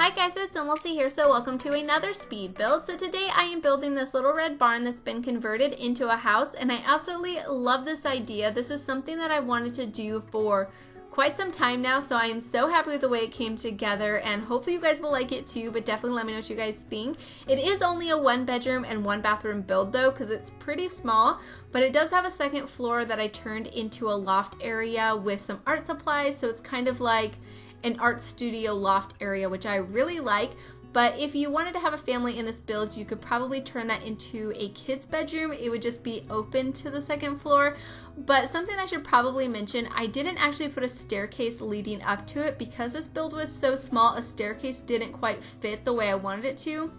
Hi guys, it's SimLicy here, so welcome to another speed build. So today I am building this little red barn that's been converted into a house, and I absolutely love this idea. This is something that I wanted to do for quite some time now, so I am so happy with the way it came together, and hopefully you guys will like it too, but definitely let me know what you guys think. It is only a 1-bedroom and 1-bathroom build though, because it's pretty small, but it does have a second floor that I turned into a loft area with some art supplies, so it's kind of like an art studio loft area, which I really like. But if you wanted to have a family in this build, you could probably turn that into a kid's bedroom. It would just be open to the second floor. But something I should probably mention, I didn't actually put a staircase leading up to it because this build was so small. A staircase didn't quite fit the way I wanted it to.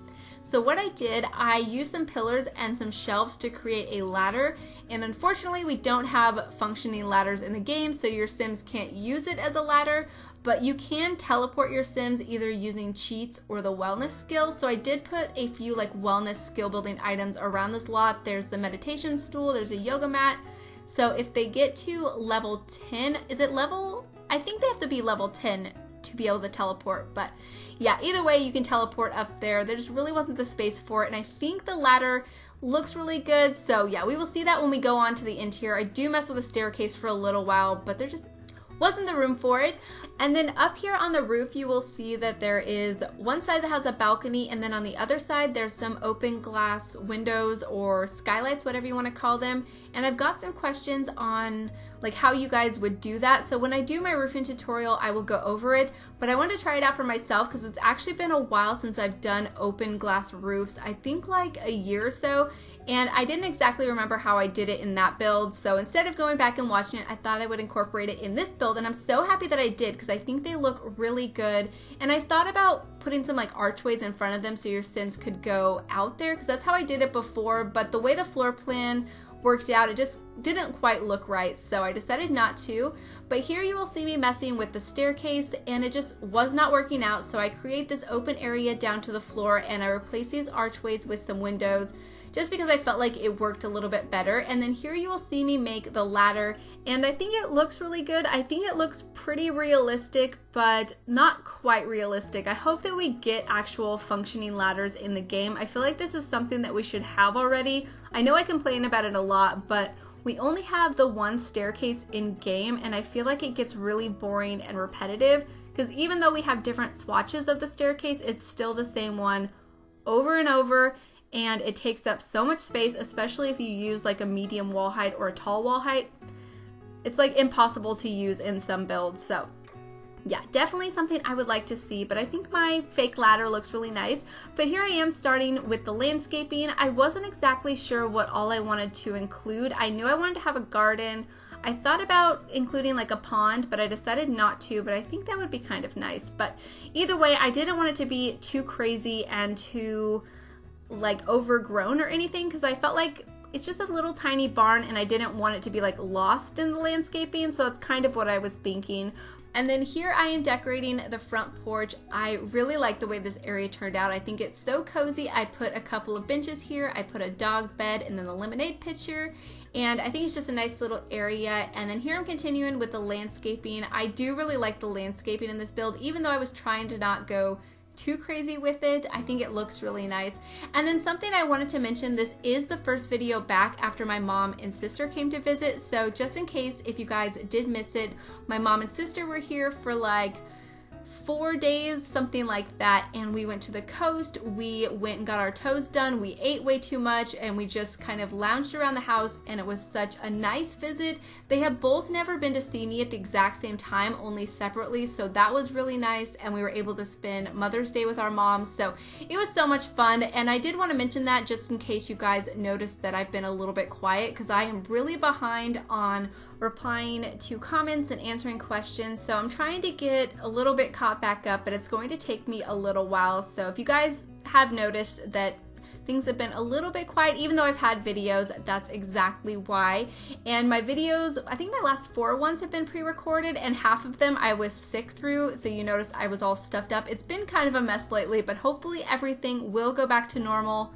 So what I did, I used some pillars and some shelves to create a ladder, and unfortunately we don't have functioning ladders in the game, so your Sims can't use it as a ladder, but you can teleport your Sims either using cheats or the wellness skill. So I did put a few like wellness skill building items around this lot. There's the meditation stool, there's a yoga mat. So if they get to level 10, is it level? I think they have to be level 10 to be able to teleport, but yeah, either way you can teleport up there. There just really wasn't the space for it, and I think the ladder looks really good. So yeah, we will see that when we go on to the interior. I do mess with a staircase for a little while, but there just wasn't the room for it. And then up here on the roof, you will see that there is one side that has a balcony, and then on the other side there's some open glass windows or skylights, whatever you want to call them. And I've got some questions on like how you guys would do that. So when I do my roofing tutorial, I will go over it, but I want to try it out for myself because it's actually been a while since I've done open glass roofs. I think like a year or so. And I didn't exactly remember how I did it in that build, so instead of going back and watching it, I thought I would incorporate it in this build, and I'm so happy that I did because I think they look really good. And I thought about putting some like archways in front of them so your Sims could go out there, because that's how I did it before, but the way the floor plan worked out, it just didn't quite look right, so I decided not to. But here you will see me messing with the staircase, and it just was not working out, so I create this open area down to the floor, and I replace these archways with some windows, just because I felt like it worked a little bit better. And then here you will see me make the ladder, and I think it looks really good. I think it looks pretty realistic, but not quite realistic. I hope that we get actual functioning ladders in the game. I feel like this is something that we should have already. I know I complain about it a lot, but we only have the one staircase in game, and I feel like it gets really boring and repetitive because even though we have different swatches of the staircase, it's still the same one over and over. And it takes up so much space, especially if you use like a medium wall height or a tall wall height. It's like impossible to use in some builds. So yeah, definitely something I would like to see, but I think my fake ladder looks really nice. But here I am starting with the landscaping. I wasn't exactly sure what all I wanted to include. I knew I wanted to have a garden. I thought about including like a pond, but I decided not to, but I think that would be kind of nice. But either way, I didn't want it to be too crazy and too like overgrown or anything, because I felt like it's just a little tiny barn and I didn't want it to be like lost in the landscaping, so it's kind of what I was thinking. And then here I am decorating the front porch. I really like the way this area turned out. I think it's so cozy. I put a couple of benches here, I put a dog bed and then the lemonade pitcher, and I think it's just a nice little area. And then here I'm continuing with the landscaping. I do really like the landscaping in this build, even though I was trying to not go too crazy with it. I think it looks really nice. And then something I wanted to mention, this is the first video back after my mom and sister came to visit, so just in case if you guys did miss it, my mom and sister were here for like 4 days, something like that, and we went to the coast. We went and got our toes done. We ate way too much, and we just kind of lounged around the house, and it was such a nice visit. They have both never been to see me at the exact same time, only separately, so that was really nice, and we were able to spend Mother's Day with our mom, so it was so much fun. And I did want to mention that just in case you guys noticed that I've been a little bit quiet, because I am really behind on replying to comments and answering questions, so I'm trying to get a little bit caught back up, but it's going to take me a little while. So if you guys have noticed that things have been a little bit quiet, even though I've had videos, that's exactly why. And my videos, I think my last 4 ones have been pre-recorded, and half of them I was sick through, so you notice I was all stuffed up. It's been kind of a mess lately, but hopefully everything will go back to normal.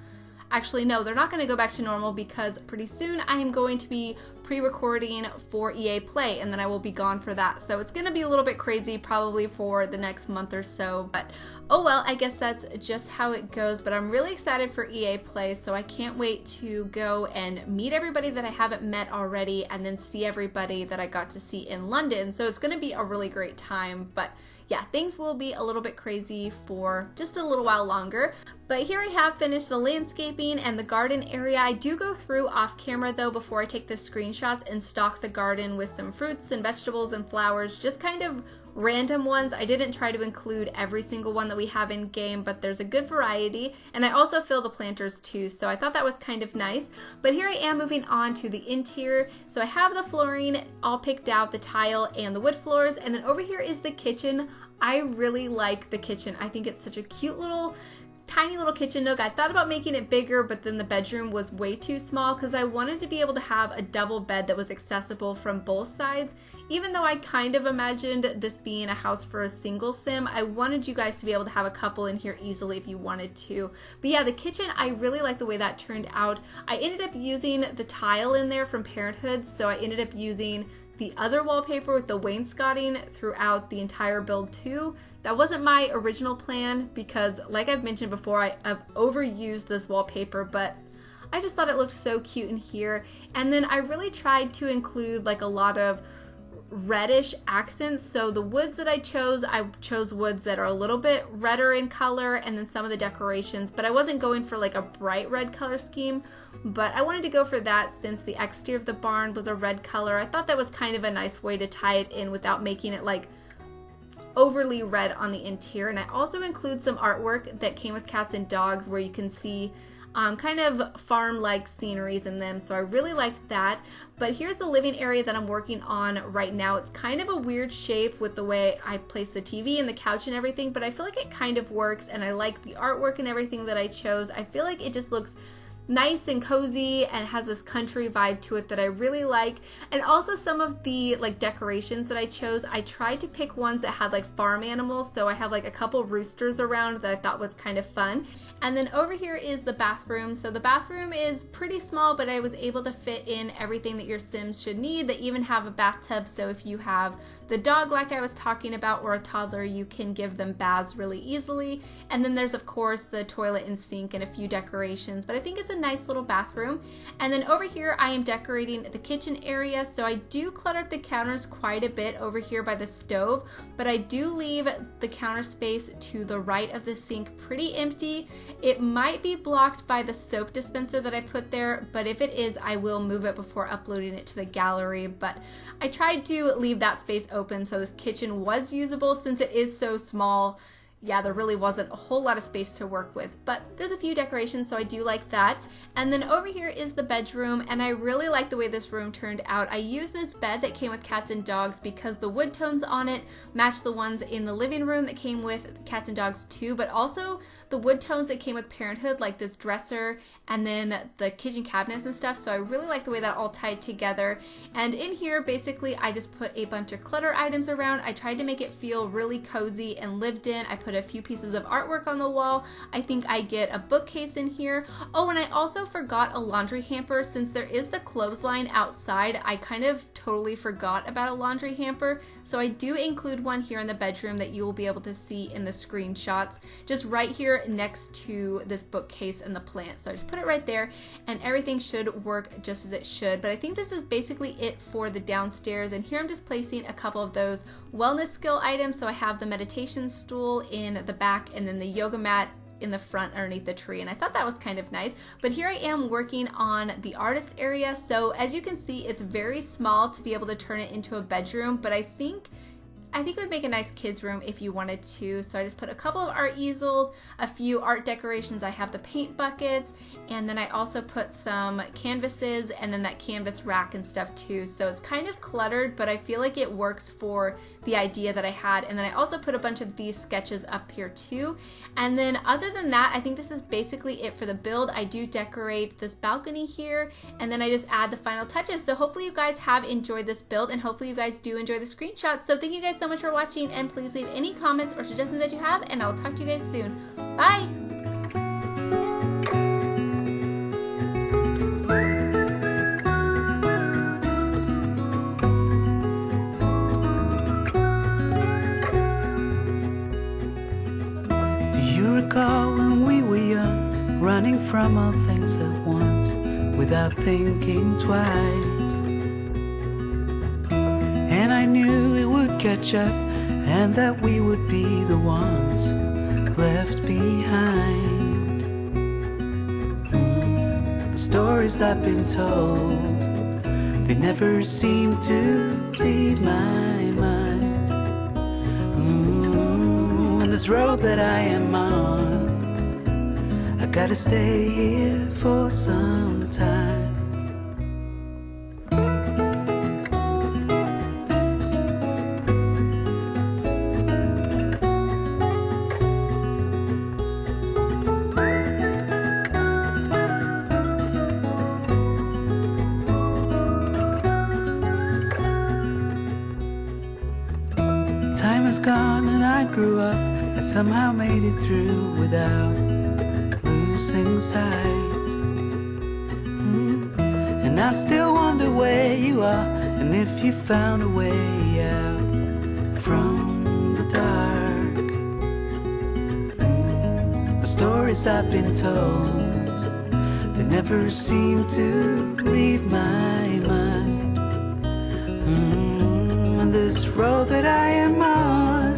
Actually, no, they're not going to go back to normal because pretty soon I am going to be pre-recording for EA Play, and then I will be gone for that. So it's gonna be a little bit crazy probably for the next month or so, but oh well, I guess that's just how it goes. But I'm really excited for EA Play, so I can't wait to go and meet everybody that I haven't met already, and then see everybody that I got to see in London. So it's gonna be a really great time. But yeah, things will be a little bit crazy for just a little while longer. But here I have finished the landscaping and the garden area. I do go through off camera though before I take the screenshots and stock the garden with some fruits and vegetables and flowers, just kind of random ones. I didn't try to include every single one that we have in game, but there's a good variety. And I also fill the planters too, so I thought that was kind of nice. But here I am moving on to the interior. So I have the flooring all picked out, the tile and the wood floors, and then over here is the kitchen. I really like the kitchen. I think it's such a cute little tiny little kitchen nook. I thought about making it bigger, but then the bedroom was way too small because I wanted to be able to have a double bed that was accessible from both sides. Even though I kind of imagined this being a house for a single sim, I wanted you guys to be able to have a couple in here easily if you wanted to. But yeah, the kitchen, I really like the way that turned out. I ended up using the tile in there from Parenthood, so I ended up using the other wallpaper with the wainscoting throughout the entire build too. That wasn't my original plan because, like I've mentioned before, I've overused this wallpaper, but I just thought it looked so cute in here. And then I really tried to include like a lot of reddish accents. So the woods that I chose woods that are a little bit redder in color, and then some of the decorations, but I wasn't going for like a bright red color scheme. But I wanted to go for that since the exterior of the barn was a red color. I thought that was kind of a nice way to tie it in without making it like overly red on the interior. And I also include some artwork that came with cats and dogs where you can see kind of farm-like sceneries in them, so I really liked that. But here's the living area that I'm working on right now. It's kind of a weird shape with the way I place the TV and the couch and everything, but I feel like it kind of works, and I like the artwork and everything that I chose. I feel like it just looks nice and cozy and has this country vibe to it that I really like. And also some of the like decorations that I chose, I tried to pick ones that had like farm animals, so I have like a couple roosters around that I thought was kind of fun. And then over here is the bathroom. So the bathroom is pretty small, but I was able to fit in everything that your Sims should need. They even have a bathtub, so if you have the dog like I was talking about or a toddler, you can give them baths really easily. And then there's of course the toilet and sink and a few decorations, but I think it's a nice little bathroom. And then over here I am decorating the kitchen area, so I do clutter up the counters quite a bit over here by the stove, but I do leave the counter space to the right of the sink pretty empty. It might be blocked by the soap dispenser that I put there, but if it is, I will move it before uploading it to the gallery. But I tried to leave that space open so this kitchen was usable since it is so small. Yeah, there really wasn't a whole lot of space to work with, but there's a few decorations, so I do like that. And then over here is the bedroom, and I really like the way this room turned out. I used this bed that came with cats and dogs because the wood tones on it match the ones in the living room that came with cats and dogs too, but also the wood tones that came with Parenthood, like this dresser and then the kitchen cabinets and stuff. So I really like the way that all tied together. And in here, basically, I just put a bunch of clutter items around. I tried to make it feel really cozy and lived in. I put a few pieces of artwork on the wall. I think I get a bookcase in here. Oh, and I also forgot a laundry hamper. Since there is the clothesline outside, I kind of totally forgot about a laundry hamper. So I do include one here in the bedroom that you will be able to see in the screenshots, just right here next to this bookcase and the plant. So I just put it right there and everything should work just as it should. But I think this is basically it for the downstairs, and here I'm just placing a couple of those wellness skill items. So I have the meditation stool in the back and then the yoga mat in the front underneath the tree, and I thought that was kind of nice. But here I am working on the artist area. So as you can see, it's very small to be able to turn it into a bedroom, but I think it would make a nice kids room if you wanted to. So I just put a couple of art easels, a few art decorations. I have the paint buckets, and then I also put some canvases and then that canvas rack and stuff too. So it's kind of cluttered, but I feel like it works for the idea that I had. And then I also put a bunch of these sketches up here too. And then other than that, I think this is basically it for the build. I do decorate this balcony here, and then I just add the final touches. So hopefully you guys have enjoyed this build, and hopefully you guys do enjoy the screenshots. So thank you guys so much for watching, and please leave any comments or suggestions that you have, and I'll talk to you guys soon. Bye! from all things at once, without thinking twice. And I knew it would catch up, and that we would be the ones left behind. The stories I've been told, they never seem to leave my mind. And this road that I am on, I gotta stay here for some time. Time is gone and I grew up. I somehow made it through without losing sight. And I still wonder where you are, and if you found a way out from the dark. The stories I've been told, they never seem to leave my mind. And this road that I am on,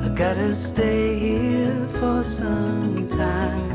I gotta stay here for some time.